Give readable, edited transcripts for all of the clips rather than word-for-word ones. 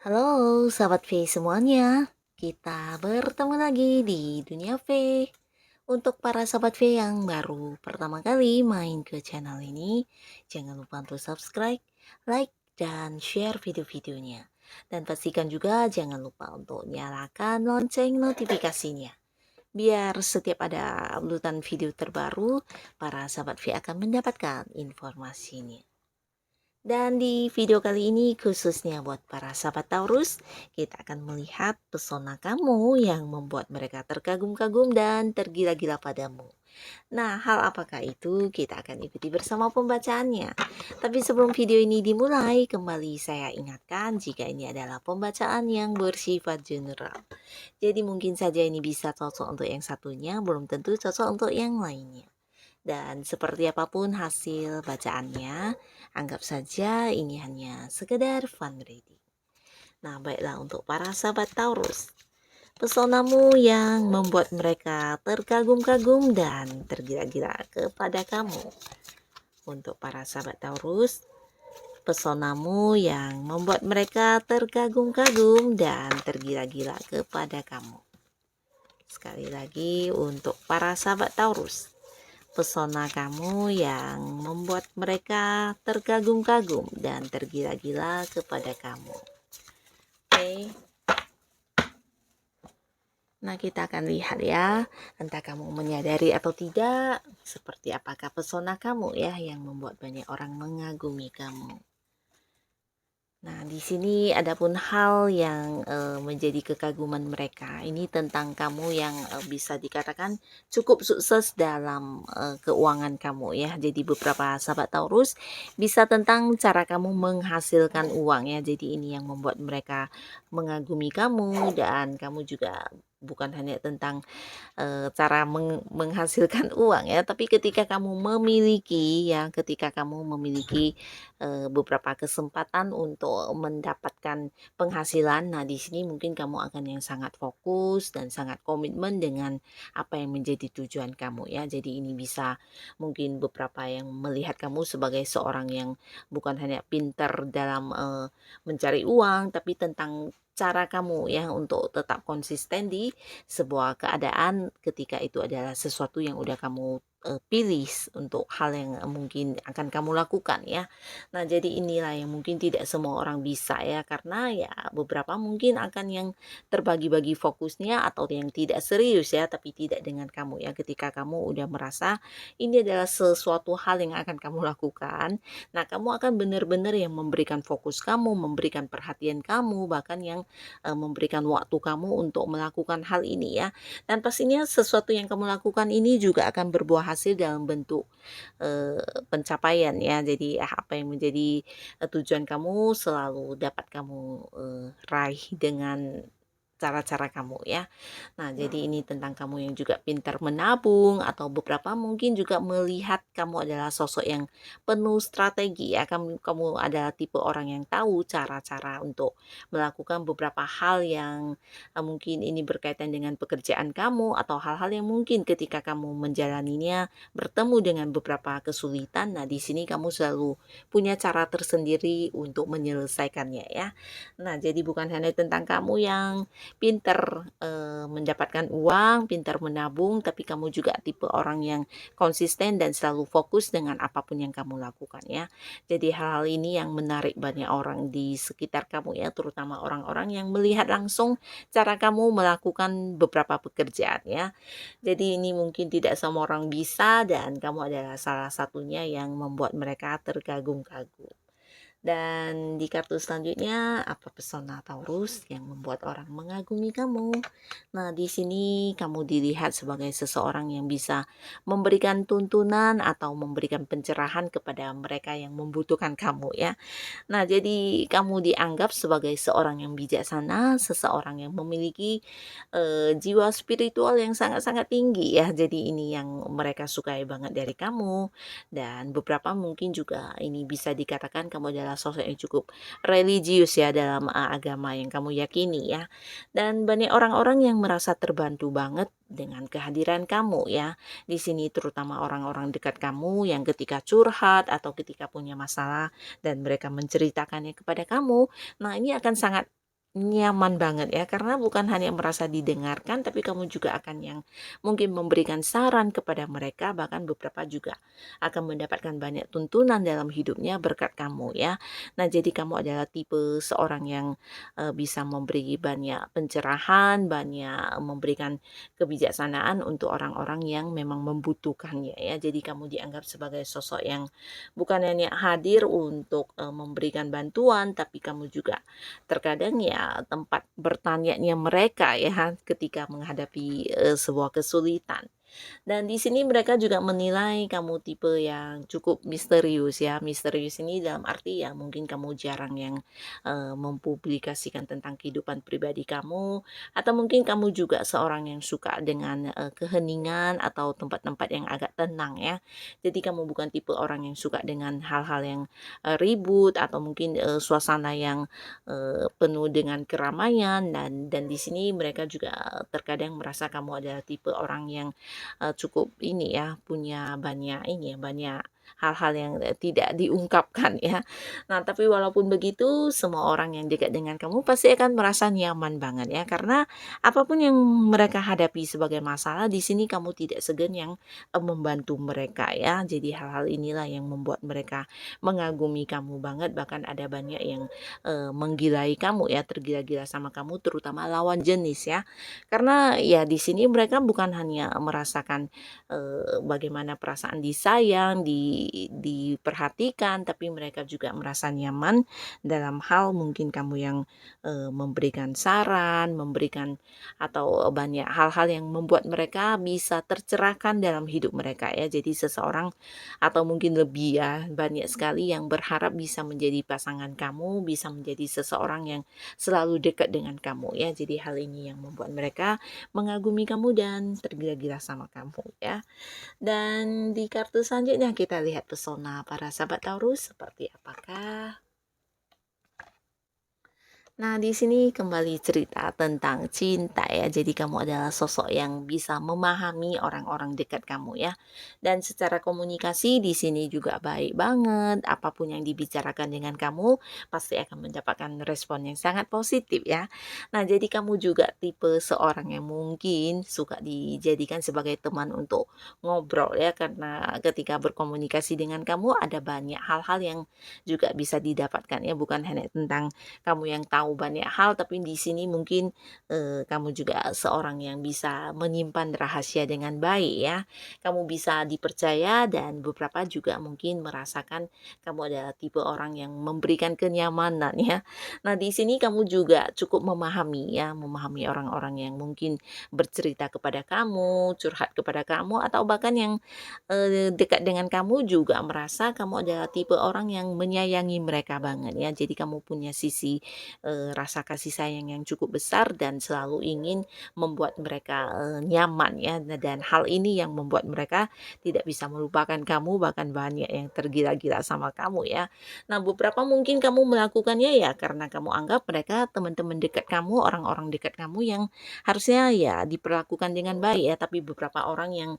Halo sahabat V semuanya, kita bertemu lagi di Dunia V. Untuk para sahabat V yang baru pertama kali main ke channel ini, jangan lupa untuk subscribe, like, dan share video-videonya. Dan pastikan juga jangan lupa untuk nyalakan lonceng notifikasinya. Biar setiap ada uploadan video terbaru, para sahabat V akan mendapatkan informasinya. Dan di video kali ini khususnya buat para sahabat Taurus, kita akan melihat pesona kamu yang membuat mereka terkagum-kagum dan tergila-gila padamu. Nah, hal apakah itu? Kita akan ikuti bersama pembacaannya. Tapi sebelum video ini dimulai, kembali saya ingatkan jika ini adalah pembacaan yang bersifat general. Jadi mungkin saja ini bisa cocok untuk yang satunya, belum tentu cocok untuk yang lainnya. Dan seperti apapun hasil bacaannya, anggap saja ini hanya sekedar fun reading. Nah, baiklah untuk para sahabat Taurus. Pesonamu yang membuat mereka terkagum-kagum dan tergila-gila kepada kamu. Untuk para sahabat Taurus, pesonamu yang membuat mereka terkagum-kagum dan tergila-gila kepada kamu. Sekali lagi untuk para sahabat Taurus, pesona kamu yang membuat mereka terkagum-kagum dan tergila-gila kepada kamu. Oke. Nah, kita akan lihat ya, entah kamu menyadari atau tidak, seperti apakah pesona kamu ya yang membuat banyak orang mengagumi kamu. Nah, di sini ada pun hal yang menjadi kekaguman mereka. Ini tentang kamu yang bisa dikatakan cukup sukses dalam keuangan kamu ya. Jadi beberapa sahabat Taurus bisa tentang cara kamu menghasilkan uang ya. Jadi ini yang membuat mereka mengagumi kamu, dan kamu juga bukan hanya tentang cara menghasilkan uang ya, tapi ketika kamu memiliki beberapa kesempatan untuk mendapatkan penghasilan. Nah, di sini mungkin kamu akan yang sangat fokus dan sangat komitmen dengan apa yang menjadi tujuan kamu ya. Jadi ini bisa mungkin beberapa yang melihat kamu sebagai seorang yang bukan hanya pintar dalam mencari uang, tapi tentang cara kamu ya untuk tetap konsisten di sebuah keadaan ketika itu adalah sesuatu yang udah kamu pilih untuk hal yang mungkin akan kamu lakukan ya. Nah, jadi inilah yang mungkin tidak semua orang bisa ya, karena ya beberapa mungkin akan yang terbagi-bagi fokusnya atau yang tidak serius ya, tapi tidak dengan kamu ya. Ketika kamu udah merasa ini adalah sesuatu hal yang akan kamu lakukan, nah kamu akan benar-benar yang memberikan fokus kamu, memberikan perhatian kamu, bahkan yang memberikan waktu kamu untuk melakukan hal ini ya. Dan pastinya sesuatu yang kamu lakukan ini juga akan berbuah hasil dalam bentuk pencapaian ya. Jadi apa yang menjadi tujuan kamu selalu dapat kamu raih dengan cara-cara kamu ya. Nah, jadi ini tentang kamu yang juga pintar menabung, atau beberapa mungkin juga melihat kamu adalah sosok yang penuh strategi ya. Kamu adalah tipe orang yang tahu cara-cara untuk melakukan beberapa hal yang mungkin ini berkaitan dengan pekerjaan kamu, atau hal-hal yang mungkin ketika kamu menjalaninya bertemu dengan beberapa kesulitan. Nah, di sini kamu selalu punya cara tersendiri untuk menyelesaikannya ya. Nah, jadi bukan hanya tentang kamu yang pinter mendapatkan uang, pintar menabung, tapi kamu juga tipe orang yang konsisten dan selalu fokus dengan apapun yang kamu lakukan ya. Jadi hal-hal ini yang menarik banyak orang di sekitar kamu ya, terutama orang-orang yang melihat langsung cara kamu melakukan beberapa pekerjaan ya. Jadi ini mungkin tidak semua orang bisa, dan kamu adalah salah satunya yang membuat mereka terkagum-kagum. Dan di kartu selanjutnya, apa pesona Taurus yang membuat orang mengagumi kamu? Nah, di sini kamu dilihat sebagai seseorang yang bisa memberikan tuntunan atau memberikan pencerahan kepada mereka yang membutuhkan kamu ya. Nah, jadi kamu dianggap sebagai seorang yang bijaksana, seseorang yang memiliki jiwa spiritual yang sangat-sangat tinggi ya. Jadi ini yang mereka sukai banget dari kamu, dan beberapa mungkin juga ini bisa dikatakan kamu adalah sosok yang cukup religius ya dalam agama yang kamu yakini ya. Dan banyak orang-orang yang merasa terbantu banget dengan kehadiran kamu ya. Di sini terutama orang-orang dekat kamu yang ketika curhat atau ketika punya masalah dan mereka menceritakannya kepada kamu, nah ini akan sangat nyaman banget ya, karena bukan hanya merasa didengarkan, tapi kamu juga akan yang mungkin memberikan saran kepada mereka, bahkan beberapa juga akan mendapatkan banyak tuntunan dalam hidupnya berkat kamu ya. Nah, jadi kamu adalah tipe seorang yang bisa memberi banyak pencerahan, banyak memberikan kebijaksanaan untuk orang-orang yang memang membutuhkannya ya. Jadi kamu dianggap sebagai sosok yang bukan hanya hadir untuk memberikan bantuan, tapi kamu juga terkadang ya tempat bertanyanya mereka ya ketika menghadapi sebuah kesulitan. Dan di sini mereka juga menilai kamu tipe yang cukup misterius ya. Misterius ini dalam arti ya mungkin kamu jarang yang mempublikasikan tentang kehidupan pribadi kamu, atau mungkin kamu juga seorang yang suka dengan keheningan atau tempat-tempat yang agak tenang ya. Jadi kamu bukan tipe orang yang suka dengan hal-hal yang ribut, atau mungkin suasana yang penuh dengan keramaian, dan di sini mereka juga terkadang merasa kamu adalah tipe orang yang cukup ini ya, punya banyak ini ya, banyak hal-hal yang tidak diungkapkan ya. Nah, tapi walaupun begitu, semua orang yang dekat dengan kamu pasti akan merasa nyaman banget ya, karena apapun yang mereka hadapi sebagai masalah, di sini kamu tidak segan yang membantu mereka ya. Jadi hal-hal inilah yang membuat mereka mengagumi kamu banget, bahkan ada banyak yang menggilai kamu ya, tergila-gila sama kamu, terutama lawan jenis ya. Karena ya di sini mereka bukan hanya merasakan bagaimana perasaan disayang, diperhatikan, tapi mereka juga merasa nyaman dalam hal mungkin kamu yang memberikan saran, memberikan atau banyak hal-hal yang membuat mereka bisa tercerahkan dalam hidup mereka ya. Jadi seseorang atau mungkin lebih ya, banyak sekali yang berharap bisa menjadi pasangan kamu, bisa menjadi seseorang yang selalu dekat dengan kamu ya. Jadi hal ini yang membuat mereka mengagumi kamu dan tergila-gila sama kamu ya. Dan di kartu selanjutnya kita lihat pesona para sahabat Taurus seperti apakah. Nah, di sini kembali cerita tentang cinta ya. Jadi kamu adalah sosok yang bisa memahami orang-orang dekat kamu ya. Dan secara komunikasi di sini juga baik banget. Apapun yang dibicarakan dengan kamu pasti akan mendapatkan respon yang sangat positif ya. Nah, jadi kamu juga tipe seorang yang mungkin suka dijadikan sebagai teman untuk ngobrol ya, karena ketika berkomunikasi dengan kamu ada banyak hal-hal yang juga bisa didapatkan ya, bukan hanya tentang kamu yang tahu banyak hal, tapi di sini mungkin kamu juga seorang yang bisa menyimpan rahasia dengan baik ya. Kamu bisa dipercaya, dan beberapa juga mungkin merasakan kamu adalah tipe orang yang memberikan kenyamanan ya. Nah, di sini kamu juga cukup memahami ya, memahami orang-orang yang mungkin bercerita kepada kamu, curhat kepada kamu, atau bahkan yang dekat dengan kamu juga merasa kamu adalah tipe orang yang menyayangi mereka banget ya. Jadi kamu punya sisi rasa kasih sayang yang cukup besar dan selalu ingin membuat mereka nyaman ya. Dan hal ini yang membuat mereka tidak bisa melupakan kamu, bahkan banyak yang tergila-gila sama kamu ya. Nah, beberapa mungkin kamu melakukannya ya karena kamu anggap mereka teman-teman dekat kamu, orang-orang dekat kamu yang harusnya ya diperlakukan dengan baik ya. Tapi beberapa orang yang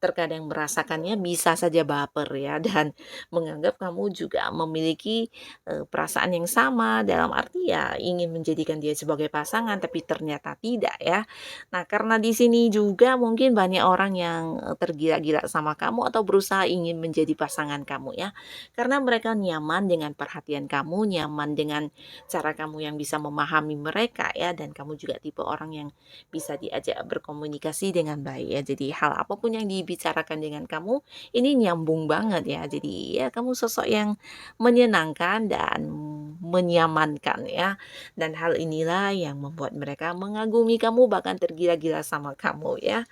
terkadang merasakannya bisa saja baper ya, dan menganggap kamu juga memiliki perasaan yang sama, dalam arti ya ingin menjadikan dia sebagai pasangan tapi ternyata tidak ya. Nah, karena di sini juga mungkin banyak orang yang, tergila-gila sama kamu atau berusaha ingin menjadi pasangan kamu ya. Karena mereka nyaman dengan perhatian kamu, nyaman dengan cara kamu yang bisa memahami mereka ya, dan kamu juga tipe orang yang bisa diajak berkomunikasi dengan baik ya. Jadi hal apapun yang dibicarakan dengan kamu, ini nyambung banget ya. Jadi ya kamu sosok yang menyenangkan dan menyamankan ya. Dan hal inilah yang membuat mereka mengagumi kamu bahkan tergila-gila sama kamu ya.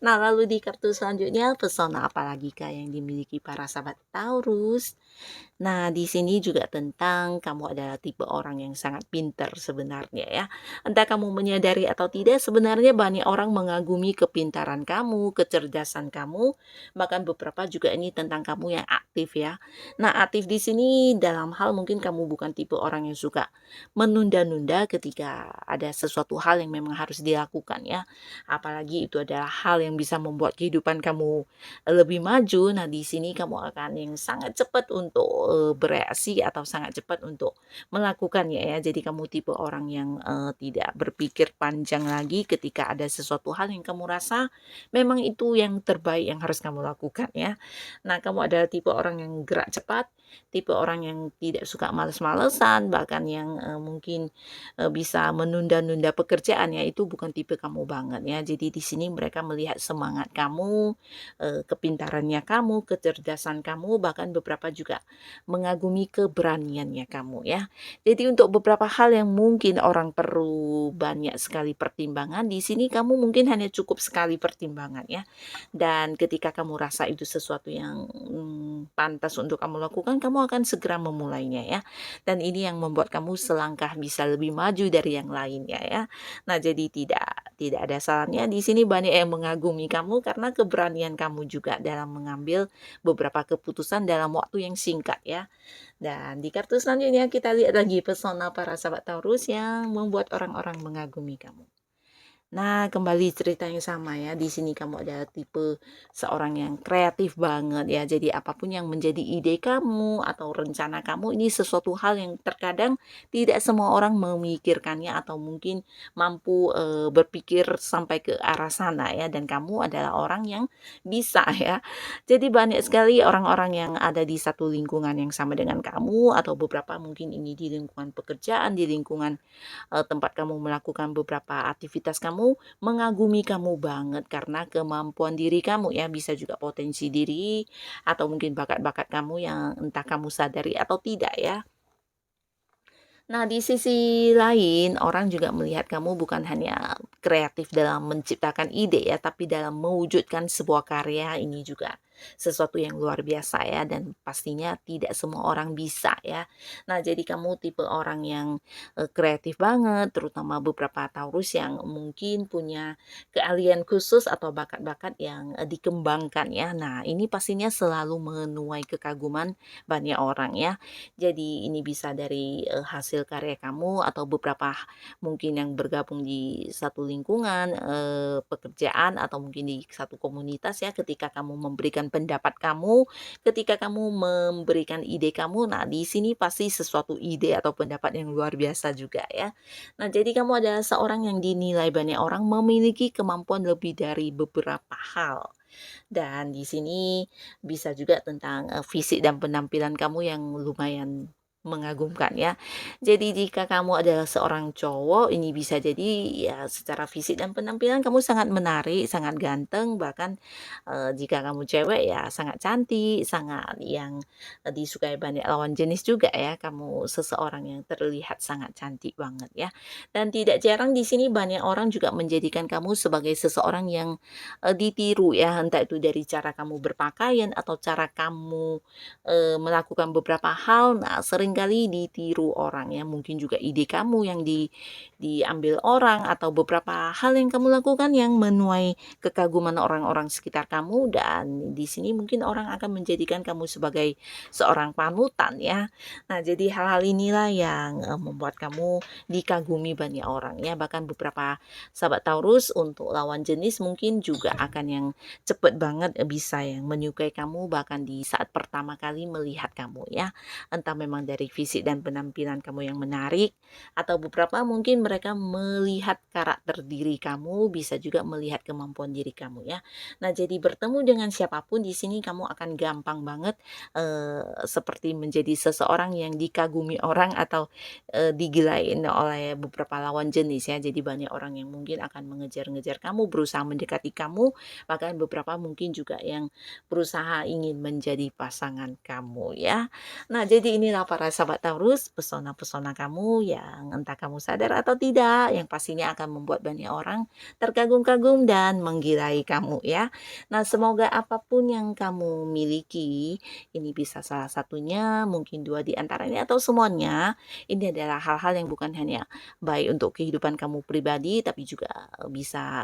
Nah, lalu di kartu selanjutnya, pesona apalagi kah yang dimiliki para sahabat Taurus? Nah, di sini juga tentang kamu adalah tipe orang yang sangat pintar sebenarnya ya. Entah kamu menyadari atau tidak, sebenarnya banyak orang mengagumi kepintaran kamu, kecerdasan kamu, bahkan beberapa juga ini tentang kamu yang aktif ya. Nah, aktif di sini dalam hal mungkin kamu bukan tipe orang yang suka menunda-nunda ketika ada sesuatu hal yang memang harus dilakukan ya. Apalagi itu adalah hal yang bisa membuat kehidupan kamu lebih maju. Nah, di sini kamu akan yang sangat cepat untuk, bereaksi atau sangat cepat untuk melakukannya ya. Jadi kamu tipe orang yang, tidak berpikir panjang lagi ketika ada sesuatu hal yang kamu rasa memang itu yang terbaik yang harus kamu lakukan ya. Nah, kamu adalah tipe orang yang gerak cepat, tipe orang yang tidak suka males-malesan, bahkan yang, mungkin, bisa menunda-nunda pekerjaan ya, itu bukan tipe kamu banget ya. Jadi di sini mereka melihat semangat kamu, kepintarannya kamu, kecerdasan kamu, bahkan beberapa juga mengagumi keberaniannya kamu ya. Jadi untuk beberapa hal yang mungkin orang perlu banyak sekali pertimbangan, di sini kamu mungkin hanya cukup sekali pertimbangan ya. Dan ketika kamu rasa itu sesuatu yang, pantas untuk kamu lakukan, kamu akan segera memulainya ya. Dan ini yang membuat kamu selangkah bisa lebih maju dari yang lainnya ya. Nah, jadi tidak ada salahnya di sini banyak yang mengagumi kamu karena keberanian kamu juga dalam mengambil beberapa keputusan dalam waktu yang singkat ya. Dan di kartu selanjutnya kita lihat lagi pesona para sahabat Taurus yang membuat orang-orang mengagumi kamu. Nah, kembali cerita yang sama ya. Di sini kamu adalah tipe seorang yang kreatif banget ya. Jadi apapun yang menjadi ide kamu atau rencana kamu ini sesuatu hal yang terkadang tidak semua orang memikirkannya atau mungkin mampu berpikir sampai ke arah sana ya. Dan kamu adalah orang yang bisa ya. Jadi banyak sekali orang-orang yang ada di satu lingkungan yang sama dengan kamu atau beberapa mungkin ini di lingkungan pekerjaan, di lingkungan tempat kamu melakukan beberapa aktivitas kamu, mengagumi kamu banget karena kemampuan diri kamu ya, bisa juga potensi diri atau mungkin bakat-bakat kamu yang entah kamu sadari atau tidak ya. Nah, di sisi lain, orang juga melihat kamu bukan hanya kreatif dalam menciptakan ide ya, tapi dalam mewujudkan sebuah karya ini juga sesuatu yang luar biasa ya, dan pastinya tidak semua orang bisa ya. Nah, jadi kamu tipe orang yang kreatif banget, terutama beberapa Taurus yang mungkin punya keahlian khusus atau bakat-bakat yang dikembangkan ya. Nah, ini pastinya selalu menuai kekaguman banyak orang ya. Jadi ini bisa dari, hasil karya kamu atau beberapa mungkin yang bergabung di satu lingkungan, pekerjaan atau mungkin di satu komunitas ya ketika kamu memberikan pendapat kamu, ketika kamu memberikan ide kamu, nah di sini pasti sesuatu ide atau pendapat yang luar biasa juga ya. Nah, jadi kamu adalah seorang yang dinilai banyak orang memiliki kemampuan lebih dari beberapa hal. Dan di sini bisa juga tentang, fisik dan penampilan kamu yang lumayan mengagumkan ya. Jadi jika kamu adalah seorang cowok, ini bisa jadi ya secara fisik dan penampilan kamu sangat menarik, sangat ganteng, bahkan, jika kamu cewek ya sangat cantik, sangat yang, disukai banyak lawan jenis juga ya, kamu seseorang yang terlihat sangat cantik banget ya. Dan tidak jarang di sini banyak orang juga menjadikan kamu sebagai seseorang yang ditiru ya, entah itu dari cara kamu berpakaian atau cara kamu, melakukan beberapa hal. Nah, seringkali ditiru orang ya, mungkin juga ide kamu yang diambil orang atau beberapa hal yang kamu lakukan yang menuai kekaguman orang-orang sekitar kamu, dan di sini mungkin orang akan menjadikan kamu sebagai seorang panutan ya. Nah, jadi hal-hal inilah yang, membuat kamu dikagumi banyak orang ya, bahkan beberapa sahabat Taurus untuk lawan jenis mungkin juga akan yang cepet banget bisa yang menyukai kamu bahkan di saat pertama kali melihat kamu ya. Entah memang dari dari fisik dan penampilan kamu yang menarik, atau beberapa mungkin mereka melihat karakter diri kamu, bisa juga melihat kemampuan diri kamu ya. Nah, jadi bertemu dengan siapapun di sini kamu akan gampang banget, seperti menjadi seseorang yang dikagumi orang atau, digilain oleh beberapa lawan jenis ya. Jadi banyak orang yang mungkin akan mengejar-ngejar kamu, berusaha mendekati kamu, bahkan beberapa mungkin juga yang berusaha ingin menjadi pasangan kamu ya. Nah, jadi inilah para sahabat Taurus, pesona-pesona kamu yang entah kamu sadar atau tidak, yang pastinya akan membuat banyak orang terkagum-kagum dan menggilai kamu ya. Nah, semoga apapun yang kamu miliki, ini bisa salah satunya, mungkin dua di antaranya atau semuanya, ini adalah hal-hal yang bukan hanya baik untuk kehidupan kamu pribadi, tapi juga bisa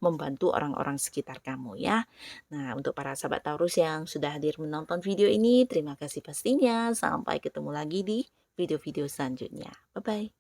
membantu orang-orang sekitar kamu ya. Nah, untuk para sahabat Taurus yang sudah hadir menonton video ini, terima kasih pastinya. Sampai ketemu lagi di video-video selanjutnya. Bye-bye.